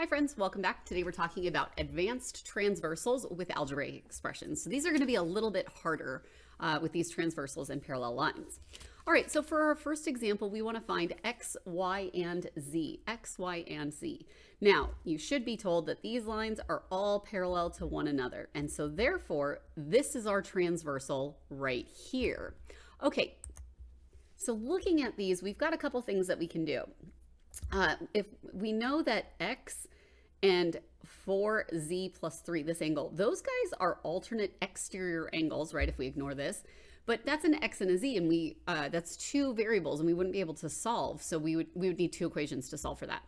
Hi friends, welcome back. Today we're talking about advanced transversals with algebraic expressions. So these are going to be a little bit harder with these transversals and parallel lines. All right, so for our first example, we want to find x, y, and z. X, y, and z. Now, you should be told that these lines are all parallel to one another. And so therefore, this is our transversal right here. Okay, so looking at these, we've got a couple things that we can do. If we know that x and 4z plus 3, this angle, those guys are alternate exterior angles, right, if we ignore this. But that's an x and a z, and that's two variables, and we wouldn't be able to solve, so we would need two equations to solve for that.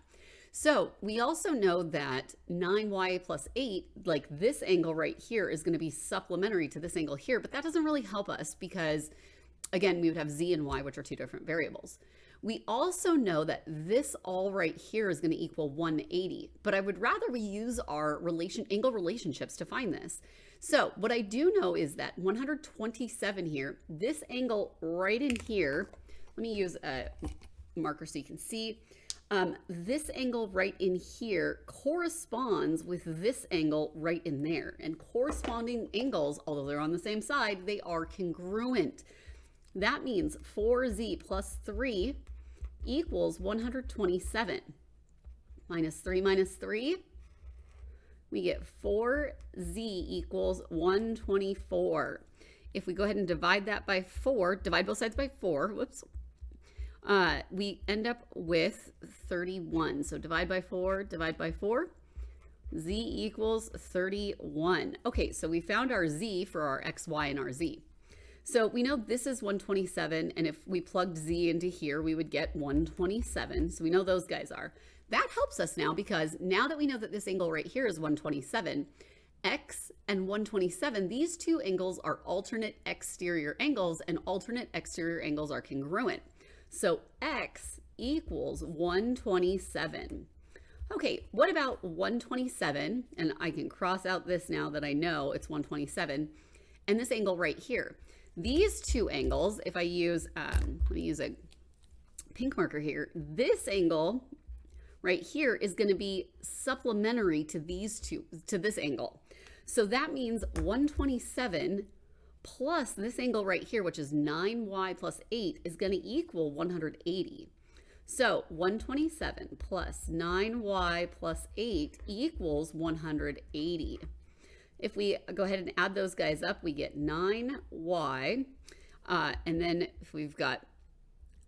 So we also know that 9y plus 8, like this angle right here, is going to be supplementary to this angle here, but that doesn't really help us because, again, we would have z and y, which are two different variables. We also know that this all right here is going to equal 180, but I would rather we use our angle relationships to find this. So what I do know is that 127 here, this angle right in here, let me use a marker so you can see, this angle right in here corresponds with this angle right in there. And corresponding angles, although they're on the same side, they are congruent. That means 4z plus 3 equals 127. Minus 3, we get 4z equals 124. If we go ahead and divide that by 4, divide both sides by 4, whoops, we end up with 31. So divide by 4, z equals 31. Okay, so we found our z for our x, y, and our z. So we know this is 127, and if we plugged z into here, we would get 127. So we know those guys are. That helps us now because now that we know that this angle right here is 127, x and 127, these two angles are alternate exterior angles, and alternate exterior angles are congruent. So x equals 127. Okay, what about 127? And I can cross out this now that I know it's 127, and this angle right here. These two angles, if I use, let me use a pink marker here, this angle right here is going to be supplementary to these two, to this angle. So that means 127 plus this angle right here, which is 9y plus 8, is going to equal 180. So 127 plus 9y plus 8 equals 180. If we go ahead and add those guys up, we get 9y, and then if we've got,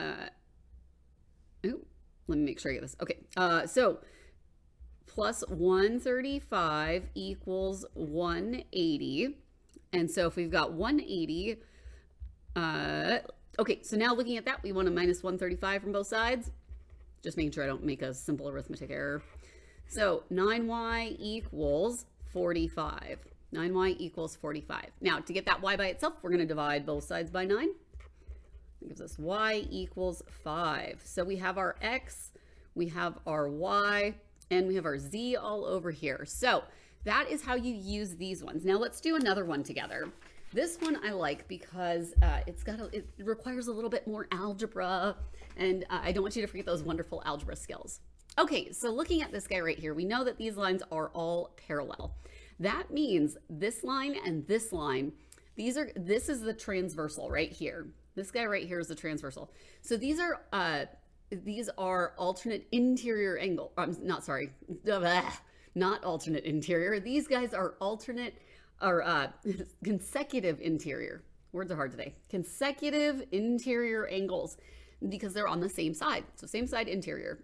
let me make sure I get this. Okay, so plus 135 equals 180, and so if we've got 180, okay, so now looking at that, we want to minus 135 from both sides, just making sure I don't make a simple arithmetic error. So 9y equals 45. 9y equals 45. Now, to get that y by itself, we're going to divide both sides by 9. That gives us y equals 5. So we have our x, we have our y, and we have our z all over here. So that is how you use these ones. Now let's do another one together. This one I like because it requires a little bit more algebra, and I don't want you to forget those wonderful algebra skills. Okay, so looking at this guy right here, we know that these lines are all parallel. That means this line and this line, this is the transversal right here. This guy right here is the transversal. So these are alternate interior angle. Not alternate interior. These guys are alternate or consecutive interior. Words are hard today. Consecutive interior angles, because they're on the same side. So same side interior.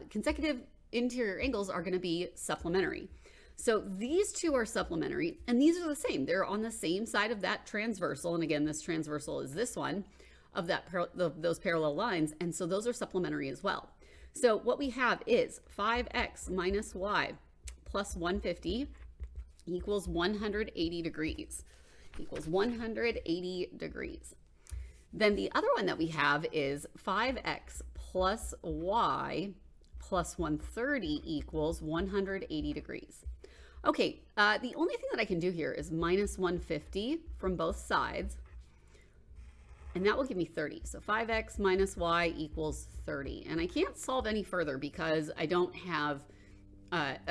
Consecutive interior angles are going to be supplementary. So these two are supplementary, and these are the same. They're on the same side of that transversal. And again, this transversal is this one of those parallel lines. And so those are supplementary as well. So what we have is 5x minus y plus 150 equals 180 degrees. Equals 180 degrees. Then the other one that we have is 5x plus y plus 130 equals 180 degrees. Okay, the only thing that I can do here is minus 150 from both sides, and that will give me 30. So 5x minus y equals 30. And I can't solve any further because I don't have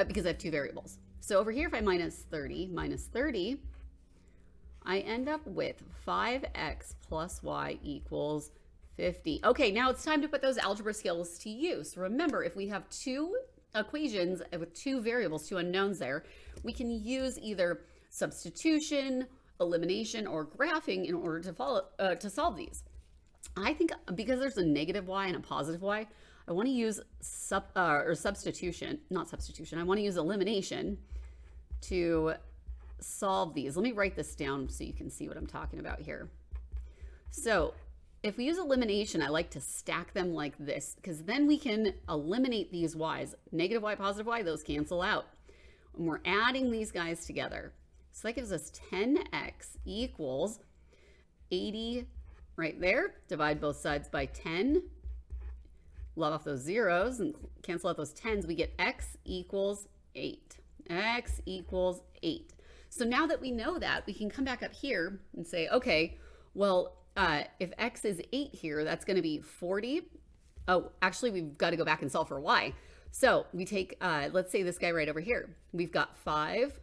because I have two variables. So over here, if I minus 30, I end up with 5x plus y equals 50. Okay, now it's time to put those algebra skills to use. Remember, if we have two equations with two variables, two unknowns there, we can use either substitution, elimination, or graphing in order to solve these. I think because there's a negative y and a positive y, I want to use substitution, not substitution. I want to use elimination to solve these. Let me write this down so you can see what I'm talking about here. So if we use elimination, I like to stack them like this because then we can eliminate these y's. Negative y, positive y, those cancel out. And we're adding these guys together. So that gives us 10x equals 80 right there. Divide both sides by 10. Love off those zeros and cancel out those 10s. We get x equals 8. X equals 8. So now that we know that, we can come back up here and say, okay, well, if x is 8 here, that's going to be 40. Oh, actually, we've got to go back and solve for y. So we take, let's say this guy right over here. We've got 5,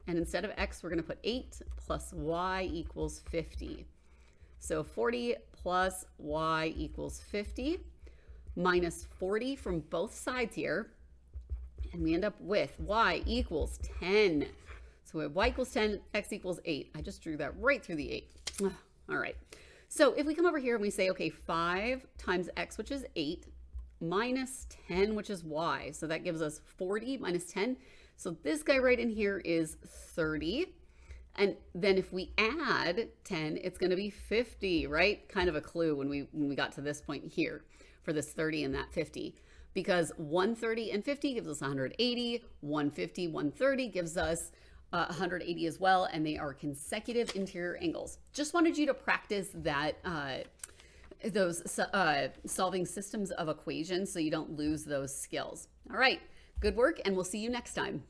and instead of x, we're going to put 8 plus y equals 50. So 40 plus y equals 50, minus 40 from both sides here, and we end up with y equals 10. So we have y equals 10, x equals 8. I just drew that right through the 8. All right. So if we come over here and we say, okay, 5 times x, which is 8, minus 10, which is y. So that gives us 40 minus 10. So this guy right in here is 30. And then if we add 10, it's going to be 50, right? Kind of a clue when we got to this point here for this 30 and that 50. Because 130 and 50 gives us 180, 150, 130 gives us 180 as well, and they are consecutive interior angles. Just wanted you to practice that, those solving systems of equations so you don't lose those skills. All right, good work, and we'll see you next time.